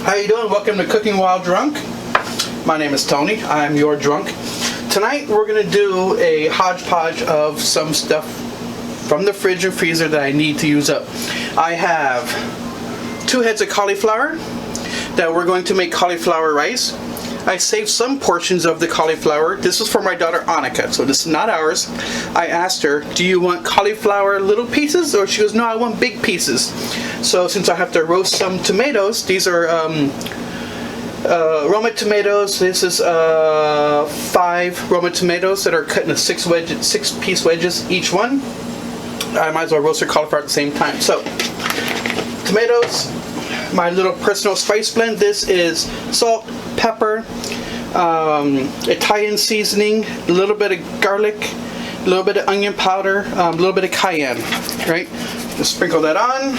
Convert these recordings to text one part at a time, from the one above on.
How you doing? Welcome to Cooking While Drunk. My name is Tony. I'm your drunk. Tonight we're going to do a hodgepodge of some stuff from the fridge and freezer that I need to use up. I have 2 heads of cauliflower that we're going to make cauliflower rice. I saved some portions of the cauliflower. This is for my daughter Annika, so this is not ours. I asked her, do you want cauliflower little pieces? Or she goes, no, I want big pieces. So since I have to roast some tomatoes, these are Roma tomatoes. This is 5 Roma tomatoes that are cut into 6-piece wedges each one. I might as well roast her cauliflower at the same time. So, tomatoes, my little personal spice blend. This is salt, pepper, Italian seasoning, a little bit of garlic, a little bit of onion powder, a little bit of cayenne, right? Just sprinkle that on.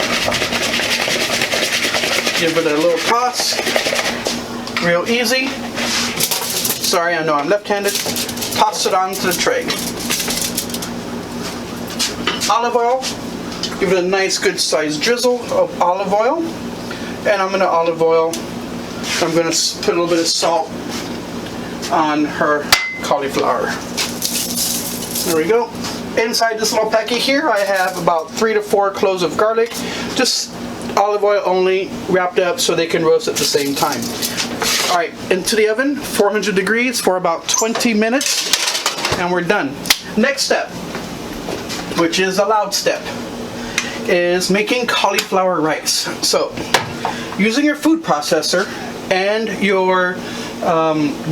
Give it a little toss. Real easy. Sorry, I know I'm left-handed. Toss it onto the tray. Olive oil. Give it a nice good sized drizzle of olive oil. And I'm going to put a little bit of salt on her cauliflower. There we go. Inside this little packet here, I have about 3 to 4 cloves of garlic. Just olive oil only, wrapped up so they can roast at the same time. Alright, into the oven, 400 degrees for about 20 minutes, and we're done. Next step, which is a loud step, is making cauliflower rice. So, using your food processor and your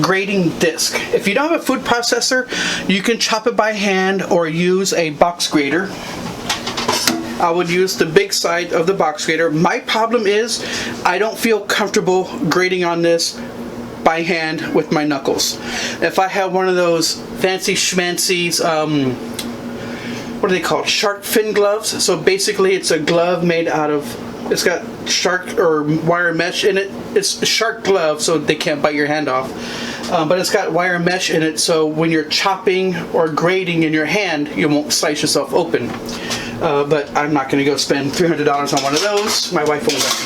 grating disc. If you don't have a food processor, you can chop it by hand or use a box grater. I would use the big side of the box grater. My problem is I don't feel comfortable grating on this by hand with my knuckles. If I have one of those fancy schmancy what are they called? Shark fin gloves. So basically it's a glove made out of, it's got shark or wire mesh in it. It's a shark glove so they can't bite your hand off. But it's got wire mesh in it so when you're chopping or grating in your hand, you won't slice yourself open. But I'm not going to go spend $300 on one of those. My wife won't let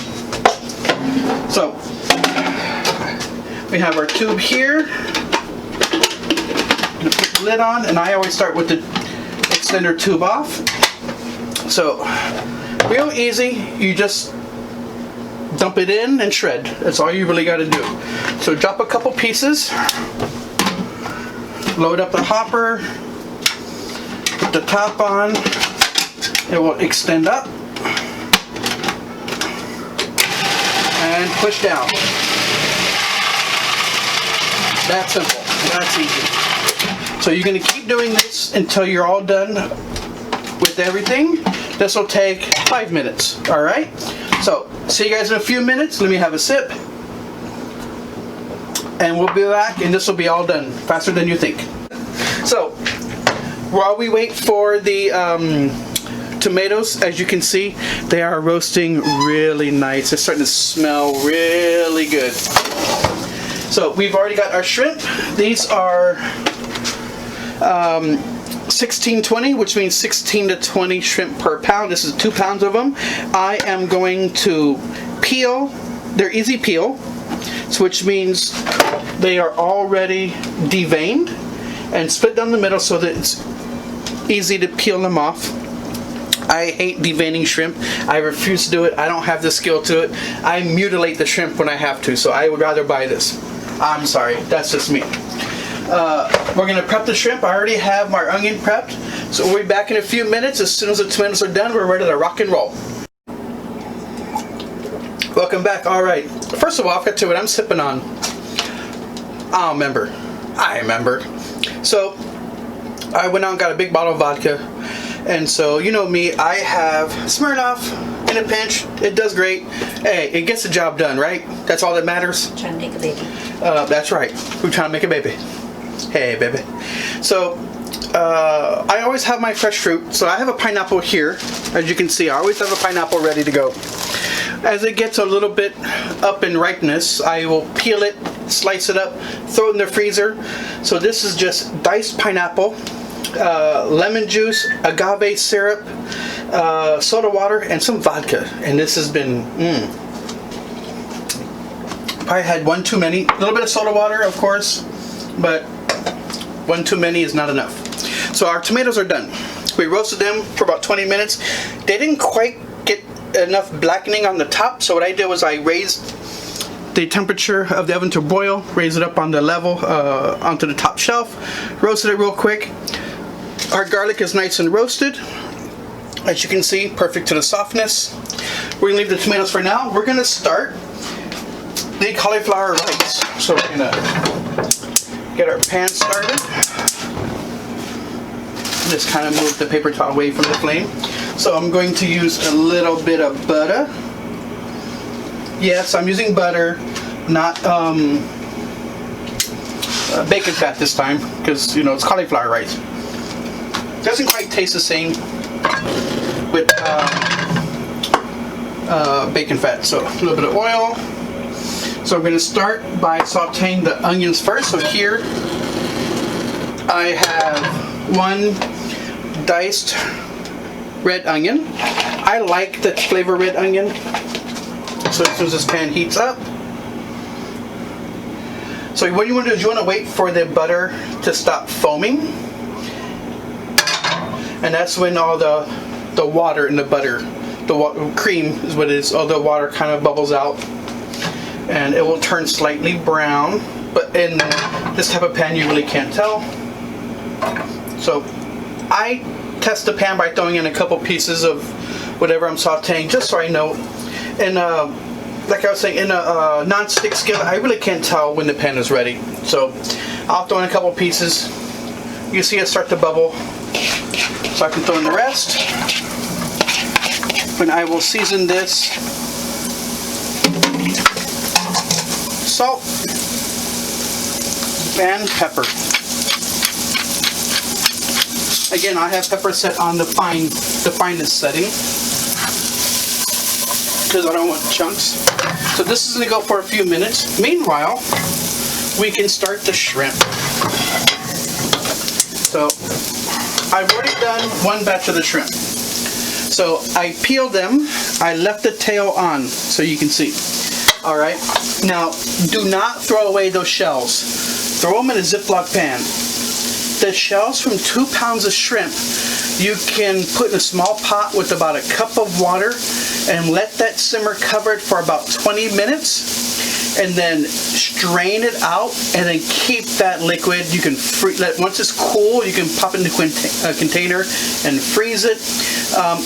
me. So, we have our tube here. I'm going to put the lid on, and I always start with the extender tube off. So, real easy. You just dump it in and shred. That's all you really got to do. So, drop a couple pieces. Load up the hopper. Put the top on. It will extend up and push down. That's simple. That's easy. So you're going to keep doing this until you're all done with everything. This will take 5 minutes. Alright? So, see you guys in a few minutes. Let me have a sip. And we'll be back and this will be all done faster than you think. So, while we wait for the tomatoes, as you can see, they are roasting really nice. They're starting to smell really good. So we've already got our shrimp. These are 16-20, which means 16 to 20 shrimp per pound. This is 2 pounds of them. I am going to peel. They're easy peel, which means they are already deveined and split down the middle so that it's easy to peel them off. I hate deveining shrimp. I refuse to do it. I don't have the skill to it. I mutilate the shrimp when I have to, so I would rather buy this. I'm sorry, that's just me. We're going to prep the shrimp. I already have my onion prepped, so we'll be back in a few minutes. As soon as the tomatoes are done, we're ready to rock and roll. Welcome back. Alright, first of all, I'll get to what I'm sipping on. I remember. So, I went out and got a big bottle of vodka. And so, you know me, I have Smirnoff in a pinch. It does great. Hey, it gets the job done, right? That's all that matters. Trying to make a baby. That's right. We're trying to make a baby. Hey, baby. So, I always have my fresh fruit. So I have a pineapple here. As you can see, I always have a pineapple ready to go. As it gets a little bit up in ripeness, I will peel it, slice it up, throw it in the freezer. So this is just diced pineapple. Lemon juice, agave syrup, soda water, and some vodka. And this has been I had one too many. A little bit of soda water, of course, but one too many is not enough. So our tomatoes are done. We roasted them for about 20 minutes. They didn't quite get enough blackening on the top, so what I did was I raised the temperature of the oven to boil, raised it up on the level onto the top shelf, roasted it real quick. Our garlic is nice and roasted. As you can see, perfect to the softness. We're gonna leave the tomatoes for now. We're gonna start the cauliflower rice. So we're gonna get our pan started. Just kind of move the paper towel away from the flame. So I'm going to use a little bit of butter. Yes, I'm using butter, not bacon fat this time, because you know it's cauliflower rice. Doesn't quite taste the same with bacon fat. So a little bit of oil. So I'm going to start by sauteing the onions first. So here I have one diced red onion. I like the flavor red onion. So as soon as this pan heats up. So what you want to do is you want to wait for the butter to stop foaming. And that's when all the water in the butter, cream is what it is, all the water kind of bubbles out. And it will turn slightly brown. But in this type of pan you really can't tell. So I test the pan by throwing in a couple pieces of whatever I'm sauteing, just so I know. And like I was saying, in a non-stick skillet, I really can't tell when the pan is ready. So I'll throw in a couple pieces. You see it start to bubble. So I can throw in the rest. And I will season this. Salt and pepper. Again, I have pepper set on the finest setting because I don't want chunks. So this is going to go for a few minutes. Meanwhile, we can start the shrimp. So I've already done one batch of the shrimp. So I peeled them. I left the tail on so you can see. All right. Now, do not throw away those shells. Throw them in a Ziploc pan. The shells from 2 pounds of shrimp, you can put in a small pot with about a cup of water and let that simmer covered for about 20 minutes. And then strain it out and then keep that liquid. You can once it's cool, you can pop it in a container and freeze it.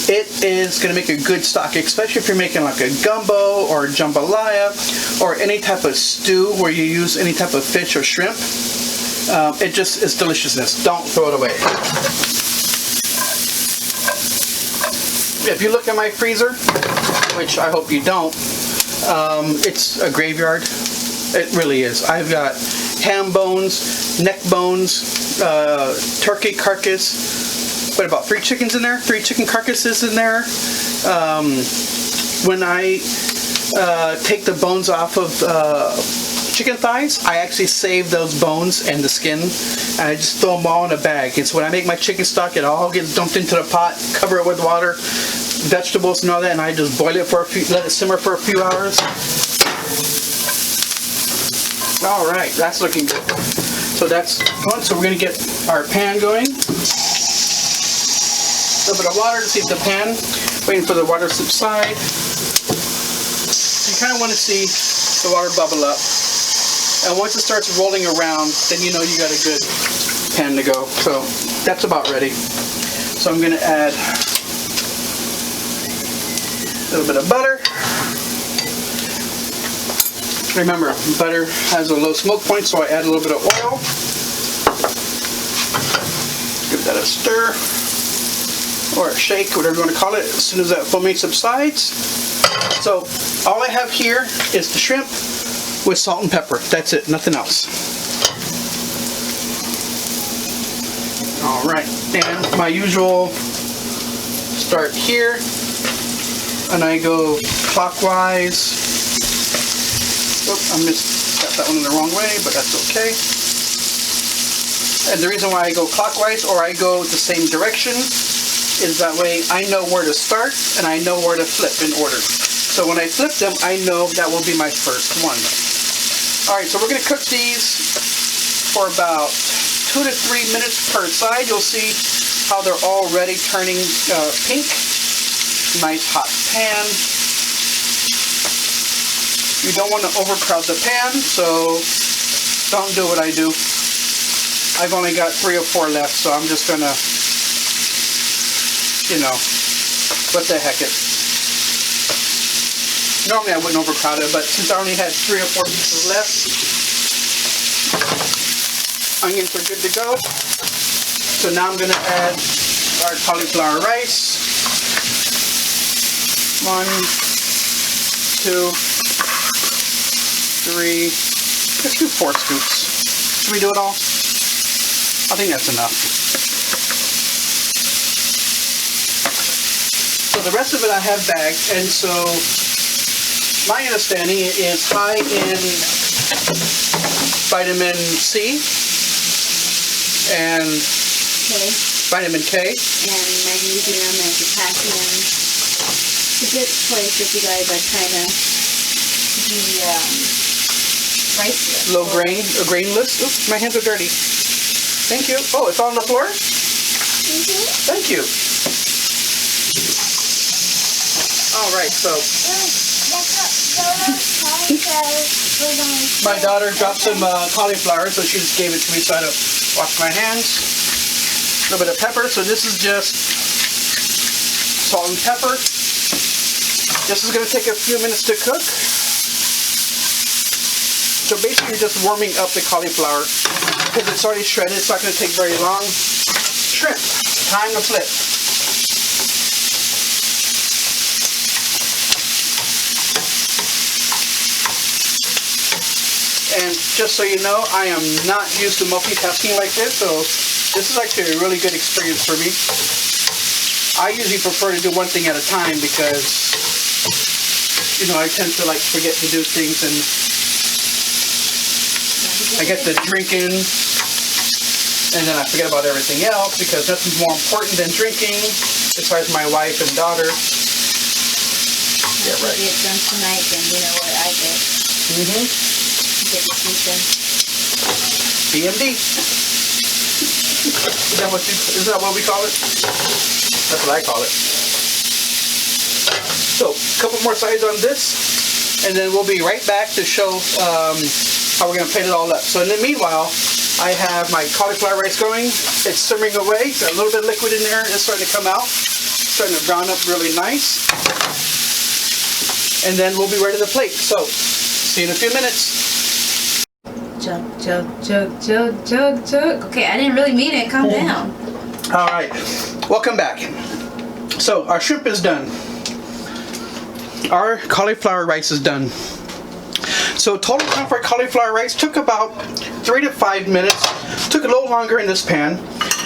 It is going to make a good stock, especially if you're making like a gumbo or jambalaya or any type of stew where you use any type of fish or shrimp. It just is deliciousness. Don't throw it away. If you look at my freezer, which I hope you don't, it's a graveyard. It really is. I've got ham bones, neck bones, turkey carcass, what about 3 chickens in there? 3 chicken carcasses in there. When I take the bones off of chicken thighs, I actually save those bones and the skin, and I just throw them all in a bag. And so when I make my chicken stock, it all gets dumped into the pot, cover it with water, vegetables and all that, and I just boil it for let it simmer for a few hours. All right, that's looking good. So that's one. So we're gonna get our pan going. A little bit of water to see if the pan, waiting for the water to subside. You kind of want to see the water bubble up. And once it starts rolling around, then you know you got a good pan to go. So that's about ready. So I'm going to add a little bit of butter. Remember, butter has a low smoke point, so I add a little bit of oil. Give that a stir, or a shake, whatever you want to call it, as soon as that foaming subsides. So all I have here is the shrimp with salt and pepper. That's it, nothing else. All right, and my usual start here, and I go clockwise. Oh, I just got that one in the wrong way, but that's okay. And the reason why I go clockwise or I go the same direction is that way I know where to start and I know where to flip in order. So when I flip them, I know that will be my first one. Alright, so we're going to cook these for about 2 to 3 minutes per side. You'll see how they're already turning pink. Nice hot pan. You don't want to overcrowd the pan, so don't do what I do. I've only got 3 or 4 left, so I'm just gonna, you know, what the heck it. Normally I wouldn't overcrowd it, but since I only had 3 or 4 pieces left, onions are good to go. So now I'm gonna add our cauliflower rice. 1, 2, 3, let's do 4 scoops. Should we do it all? I think that's enough. So the rest of it I have bagged, and so my understanding is high in vitamin C and vitamin K. And magnesium and potassium. It's a good choice if you guys are trying to be rice. Low grain, or grainless. Oops, my hands are dirty. Thank you. Oh, it's on the floor? Thank you. All right, so my daughter dropped some cauliflower, so she just gave it to me so I had to wash my hands. A little bit of pepper. So this is just salt and pepper. This is going to take a few minutes to cook. So basically just warming up the cauliflower because it's already shredded. It's not going to take very long. Shrimp. Time to flip. And just so you know, I am not used to multitasking like this, so this is actually a really good experience for me. I usually prefer to do one thing at a time because, you know, I tend to like forget to do things and I get to drinking and then I forget about everything else because nothing's more important than drinking besides my wife and daughter. Yeah, right. If you get drunk tonight, then you know what I get. Get to sleep. BMD. Is that what we call it? That's what I call it. So, a couple more sides on this, and then we'll be right back to show how we're going to plate it all up. So in the meanwhile, I have my cauliflower rice going. It's simmering away. Got a little bit of liquid in there. It's starting to come out. Starting to brown up really nice. And then we'll be ready to plate. So, see you in a few minutes. Chug, chug, chug, chug, chug, chug. Okay, I didn't really mean it. Calm down. All right, welcome back. So our shrimp is done. Our cauliflower rice is done. So total time for cauliflower rice took about 3 to 5 minutes. Took a little longer in this pan.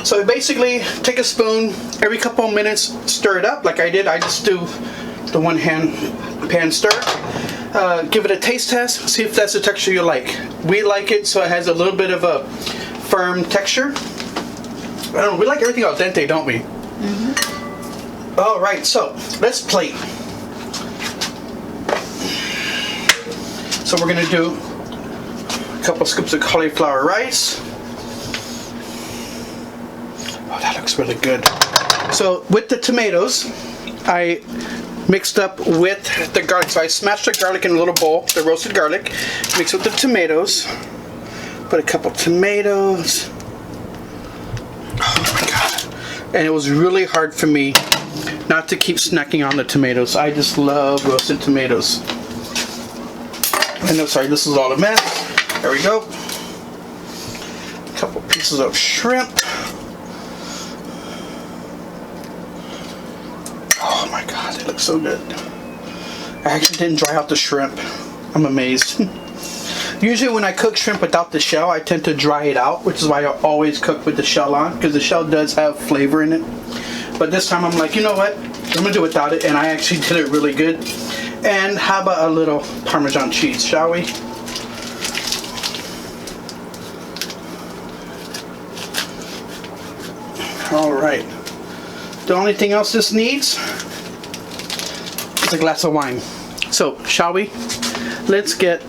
So basically, take a spoon every couple of minutes, stir it up like I did. I just do the one hand pan stir. Give it a taste test, see if that's the texture you like. We like it so it has a little bit of a firm texture. I don't know, we like everything al dente, don't we? All right, so let's plate. So we're gonna do a couple scoops of cauliflower rice. Oh, that looks really good. So with the tomatoes, I mixed up with the garlic. So I smashed the garlic in a little bowl, the roasted garlic, mixed with the tomatoes. Put a couple tomatoes. Oh my god. And it was really hard for me not to keep snacking on the tomatoes. I just love roasted tomatoes. And no, sorry, this is all a mess. There we go. A couple pieces of shrimp. Oh my god, they look so good. I actually didn't dry out the shrimp. I'm amazed. Usually when I cook shrimp without the shell, I tend to dry it out, which is why I always cook with the shell on, because the shell does have flavor in it. But this time I'm like, you know what? I'm gonna do it without it, and I actually did it really good. And how about a little Parmesan cheese, shall we? All right. The only thing else this needs is a glass of wine. So, shall we? Let's get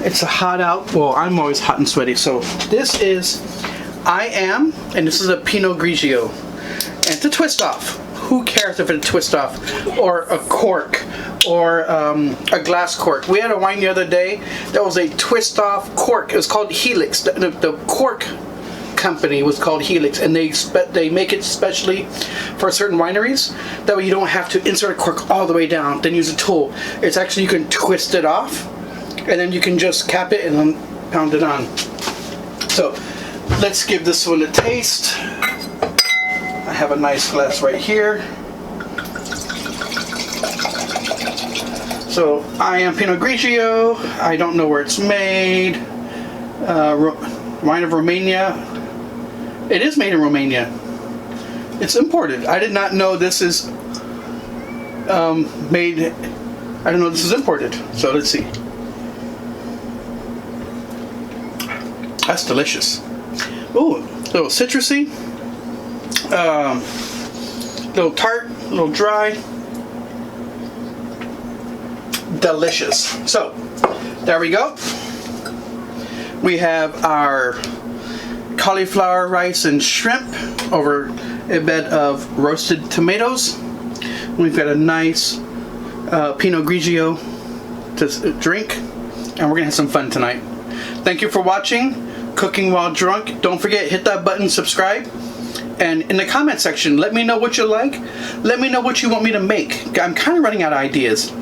It's hot out. Well, I'm always hot and sweaty. So this is I Am, and this is a Pinot Grigio. And it's a twist off. Who cares if it's a twist off or a cork or a glass cork? We had a wine the other day that was a twist off cork. It was called Helix. The cork company was called Helix, and they make it specially for certain wineries. That way you don't have to insert a cork all the way down, then use a tool. It's actually, you can twist it off, and then you can just cap it and then pound it on. So let's give this one a taste. I have a nice glass right here. So I Am Pinot Grigio. I don't know where it's made. Wine of Romania. It is made in Romania. It's imported. I did not know this is made. I didn't know this is imported. So let's see. That's delicious. Ooh, a little citrusy. Little tart, a little dry. Delicious. So, there we go. We have our cauliflower rice and shrimp over a bed of roasted tomatoes. We've got a nice Pinot Grigio to drink, and we're gonna have some fun tonight. Thank you for watching Cooking While Drunk. Don't forget, hit that button, subscribe. And in the comment section, let me know what you like. Let me know what you want me to make. I'm kind of running out of ideas.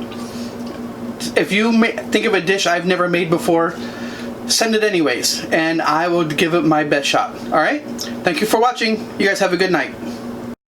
If you think of a dish I've never made before, send it anyways, and I will give it my best shot. All right? Thank you for watching. You guys have a good night.